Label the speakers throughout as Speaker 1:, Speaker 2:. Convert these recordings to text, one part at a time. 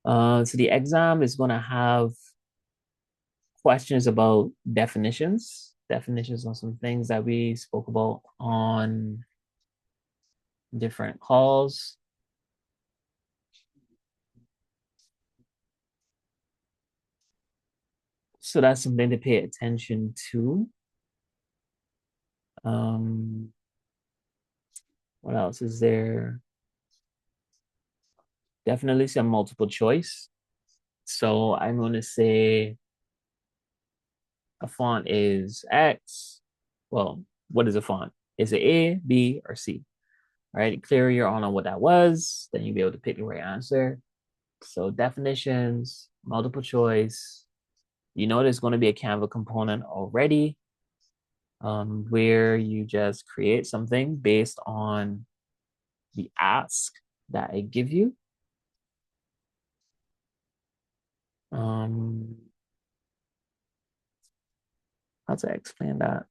Speaker 1: So the exam is going to have questions about definitions on some things that we spoke about on different calls. So that's something to pay attention to. Um, what else is there? Definitely some multiple choice. So I'm going to say a font is X. Well, what is a font? Is it A, B, or C? All right, clear your on what that was, then you'll be able to pick the right answer. So definitions, multiple choice. You know there's going to be a Canva component already, where you just create something based on the ask that I give you. Um, how to explain that?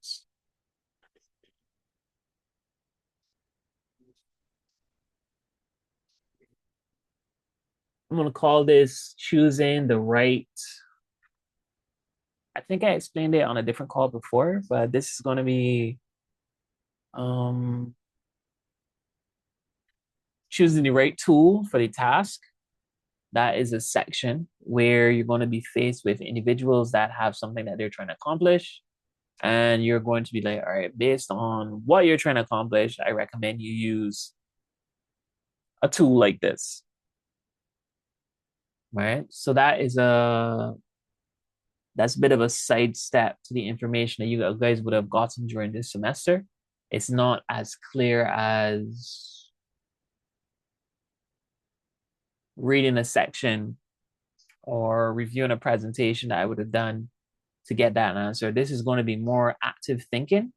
Speaker 1: I'm going to call this choosing the right. I think I explained it on a different call before, but this is going to be um, choosing the right tool for the task. That is a section where you're going to be faced with individuals that have something that they're trying to accomplish. And you're going to be like, all right, based on what you're trying to accomplish, I recommend you use a tool like this. Right. So that's a bit of a sidestep to the information that you guys would have gotten during this semester. It's not as clear as reading a section or reviewing a presentation that I would have done to get that answer. This is going to be more active thinking,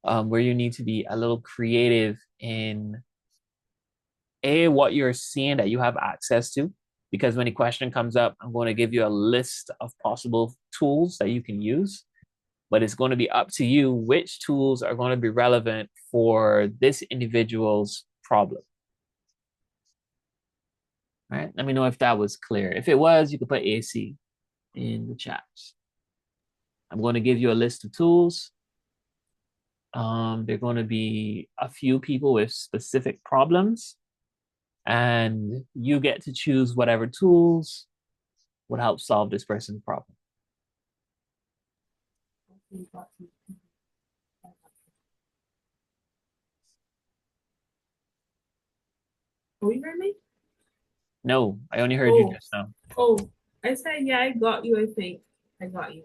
Speaker 1: where you need to be a little creative in what you're seeing that you have access to. Because when the question comes up, I'm going to give you a list of possible tools that you can use, but it's going to be up to you which tools are going to be relevant for this individual's problem. Right? Let me know if that was clear. If it was, you could put AC in the chat. I'm going to give you a list of tools. They're going to be a few people with specific problems, and you get to choose whatever tools would help solve this person's problem.
Speaker 2: Oh, you heard me?
Speaker 1: No, I only heard you
Speaker 2: Oh,
Speaker 1: just now.
Speaker 2: oh, I said, yeah, I got you. I think I got you.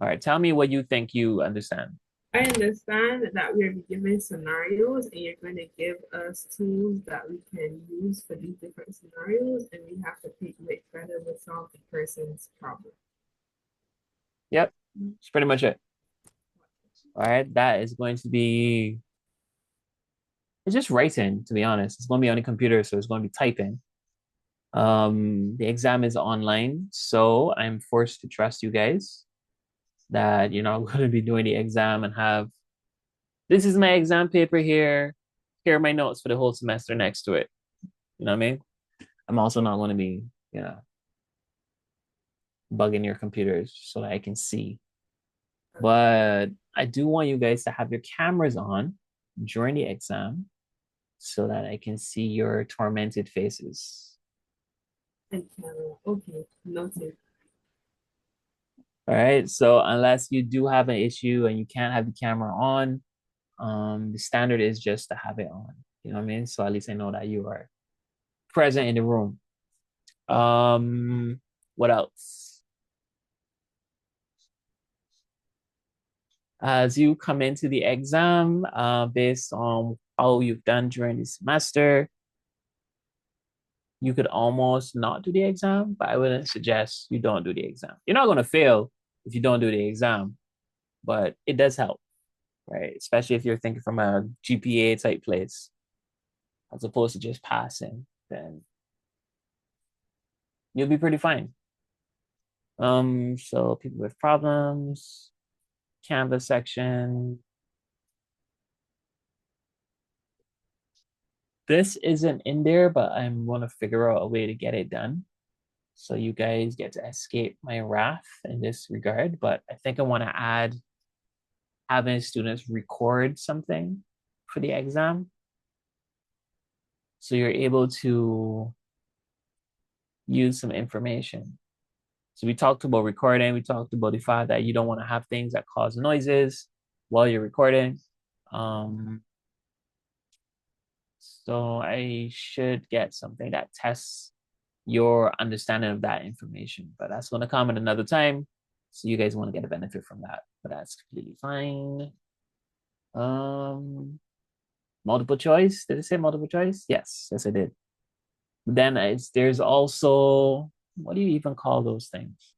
Speaker 1: All right, tell me what you think you understand.
Speaker 2: I understand that we're given scenarios and you're going to give us tools that we can use for these different scenarios, and we have to pick which better will solve the person's problem.
Speaker 1: Yep, that's pretty much it. All right, that is going to be, it's just writing, to be honest. It's going to be on the computer, so it's going to be typing. The exam is online, so I'm forced to trust you guys that you're not going to be doing the exam and have, this is my exam paper here. Here are my notes for the whole semester next to it. You know what I mean? I'm also not going to be, you know, bugging your computers so that I can see. But I do want you guys to have your cameras on during the exam so that I can see your tormented faces.
Speaker 2: And camera. Okay, noted.
Speaker 1: All right. So unless you do have an issue and you can't have the camera on, the standard is just to have it on. You know what I mean? So at least I know that you are present in the room. What else? As you come into the exam, based on how you've done during the semester, you could almost not do the exam, but I wouldn't suggest you don't do the exam. You're not going to fail if you don't do the exam, but it does help, right? Especially if you're thinking from a GPA type place, as opposed to just passing, then you'll be pretty fine. So people with problems, Canvas section. This isn't in there, but I'm going to figure out a way to get it done. So you guys get to escape my wrath in this regard. But I think I want to add having students record something for the exam. So you're able to use some information. So we talked about recording. We talked about the fact that you don't want to have things that cause noises while you're recording. Um, so I should get something that tests your understanding of that information, but that's going to come at another time. So you guys want to get a benefit from that, but that's completely fine. Um, Multiple choice. Did it say multiple choice? Yes, yes, I did. Then there's also, what do you even call those things?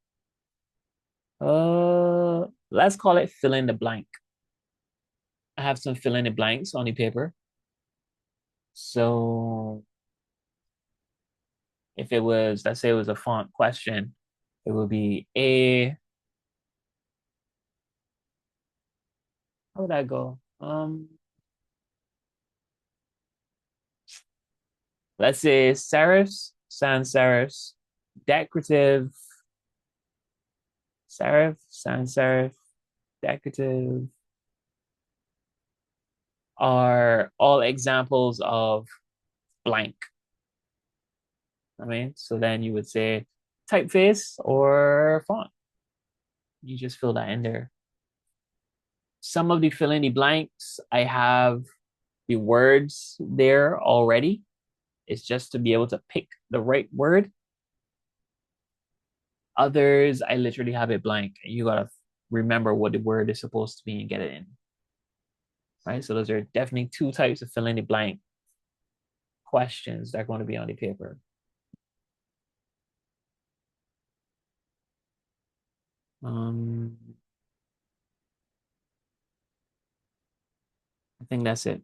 Speaker 1: Let's call it fill in the blank. I have some fill in the blanks on the paper. So if it was, let's say it was a font question, it would be how would I go? Let's say serifs, sans serifs, decorative, serif, sans serif, decorative are all examples of blank. I mean, so then you would say typeface or font. You just fill that in there. Some of the fill in the blanks, I have the words there already. It's just to be able to pick the right word. Others, I literally have it blank. You gotta remember what the word is supposed to be and get it in. Right? So those are definitely two types of fill in the blank questions that are going to be on the paper. Um, I think that's it.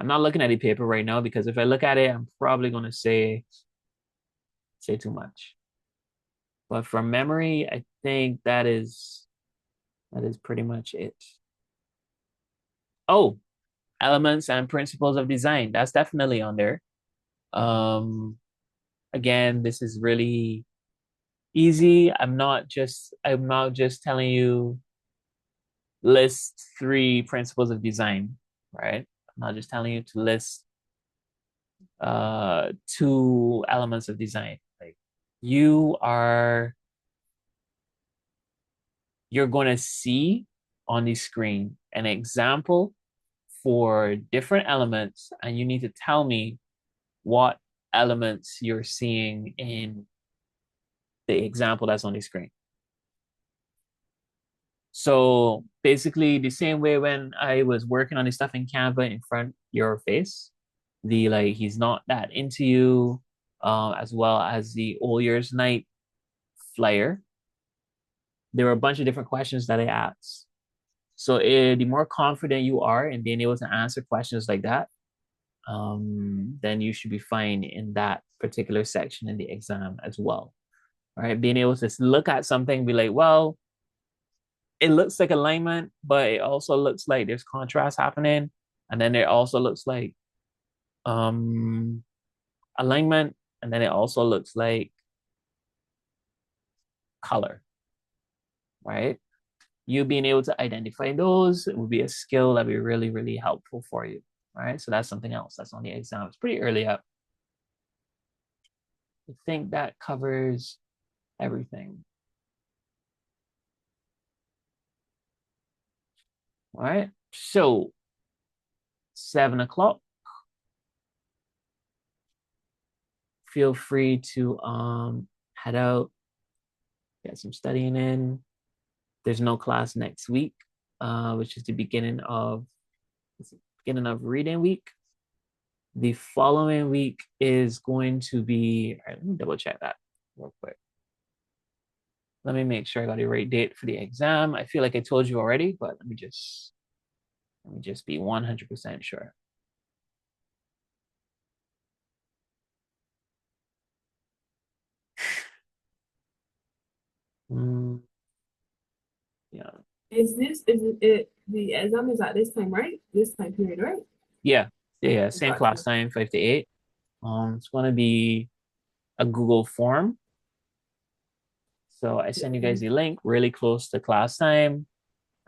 Speaker 1: I'm not looking at the paper right now because if I look at it, I'm probably going to say too much. But from memory, I think that is pretty much it. Oh, elements and principles of design. That's definitely on there. Um, Again, this is really easy. I'm not just telling you list three principles of design, right? I'm not just telling you to list two elements of design. Like you are you're going to see on the screen an example for different elements, and you need to tell me what elements you're seeing in the example that's on the screen. So basically, the same way when I was working on the stuff in Canva in front of your face, the like he's not that into you, as well as the All Year's Night flyer. There were a bunch of different questions that I asked. So the more confident you are in being able to answer questions like that, then you should be fine in that particular section in the exam as well. All right, being able to look at something, be like, well, it looks like alignment, but it also looks like there's contrast happening, and then it also looks like um alignment, and then it also looks like color, right? You being able to identify those would be a skill that would be really, really helpful for you, right? So that's something else that's on the exam. It's pretty early up. I think that covers everything. All right. So 7 o'clock. Feel free to head out, get some studying in. There's no class next week, which is the beginning of reading week. The following week is going to be. All right, let me double check that real quick. Let me make sure I got the right date for the exam. I feel like I told you already, but let me just be 100% sure. Mm, yeah.
Speaker 2: Is it the exam is at this time, right? This time period, right?
Speaker 1: Yeah, yeah,
Speaker 2: I
Speaker 1: same
Speaker 2: got
Speaker 1: class
Speaker 2: you.
Speaker 1: time, 5 to 8. It's gonna be a Google form. So I send you guys the link really close to class time,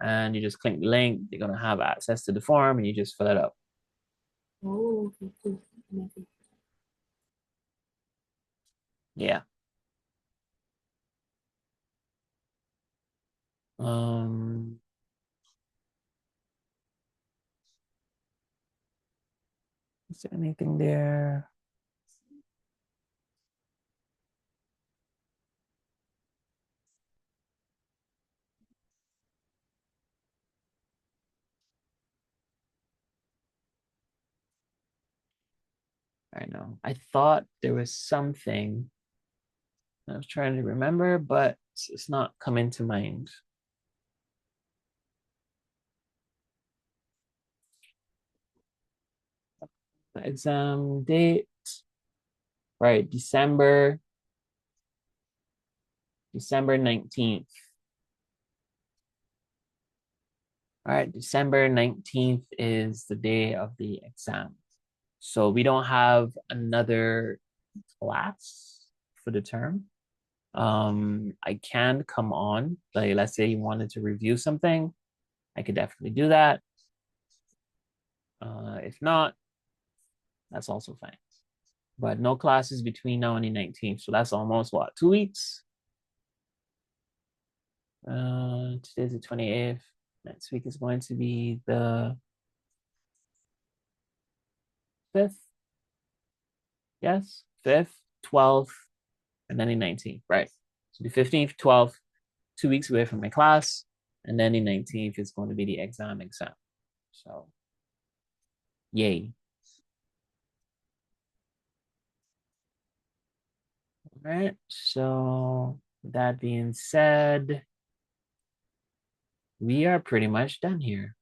Speaker 1: and you just click the link. You're gonna have access to the form, and you just fill it out.
Speaker 2: Oh, okay, cool. Okay.
Speaker 1: Yeah. Um, is there anything there? I know. I thought there was something I was trying to remember, but it's not coming to mind. The exam date, right? December 19th. All right, December 19th is the day of the exam. So we don't have another class for the term. I can come on, like let's say you wanted to review something, I could definitely do that. If not, that's also fine. But no classes between now and the 19th. So that's almost what, 2 weeks? Today's the 28th. Next week is going to be the 5th. Yes, 5th, 12th, and then the 19th. Right. So the 15th, 12th, 2 weeks away from my class. And then the 19th is going to be the exam. So, yay. All right. So, that being said, we are pretty much done here.